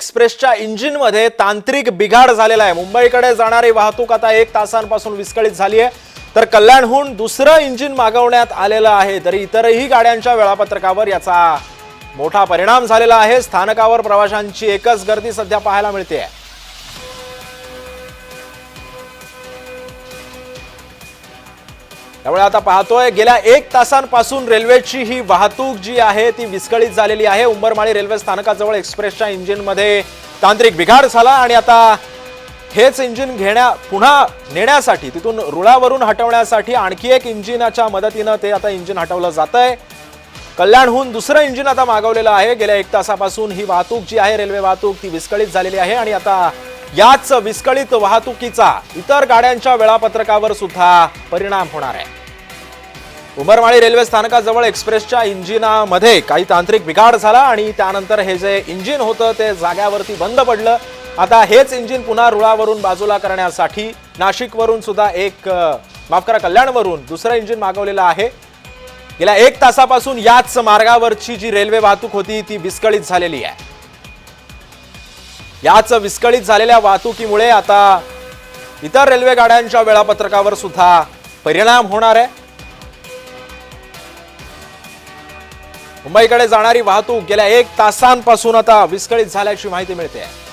एक्सप्रेसच्या इंजिनमध्ये तांत्रिक बिघाड झालेला आहे। मुंबईकडे जाणारी वाहतूक आता 1 तासांपासून विस्कळीत झाली आहे, तर कल्याणहून दुसरं इंजिन मागवण्यात आलेलं आहे। तरी इतरही गाड्यांच्या वेळापत्रकावर याचा मोठा परिणाम झालेला आहे। स्थानकावर प्रवाशांची एकच गर्दी सध्या पाहायला मिळते आहे। त्यामुळे आता पाहतोय गेल्या 1 तासांपासून रेल्वेची ही वाहतूक जी आहे ती विस्कळीत झालेली आहे। उंबरमाळी रेल्वे स्थानकाजवळ एक्सप्रेसच्या इंजिनमध्ये तांत्रिक बिघाड झाला आणि आता हेच इंजिन पुन्हा नेण्यासाठी तिथून रुळावरून हटवण्यासाठी आणखी एक इंजिनाच्या मदतीने ते आता इंजिन हटवलं जातंय। कल्याणहून दुसरं इंजिन आता मागवलेलं आहे। गेल्या 1 तासापासून ही वाहतूक जी आहे रेल्वे वाहतूक ती विस्कळीत झालेली आहे आणि आता याच विस्कळीत वाहतुकीचा इतर गाड्यांच्या वेळापत्रकावर सुद्धा परिणाम होणार आहे। उंबरमाळी रेल्वे स्थानकाजवळ एक्सप्रेसच्या इंजिनामध्ये काही तांत्रिक बिघाड झाला आणि त्यानंतर हे जे इंजिन होतं ते जाग्यावरती बंद पडलं। आता हेच इंजिन पुन्हा रुळावरून बाजूला करण्यासाठी नाशिकवरून सुद्धा कल्याणवरून दुसरं इंजिन मागवलेलं आहे। गेल्या 1 तासापासून याच मार्गावरची जी रेल्वे वाहतूक होती ती विस्कळीत झालेली आहे। याच विस्कळीत झालेल्या वाहतुकीमुळे आता इतर रेल्वे गाड्यांच्या वेळापत्रकावर सुद्धा परिणाम होणार आहे। मुंबईकडे जाणारी वाहतूक गेल्या 1 तासांपासून आता विस्कळीत झाल्याची माहिती मिळते आहे।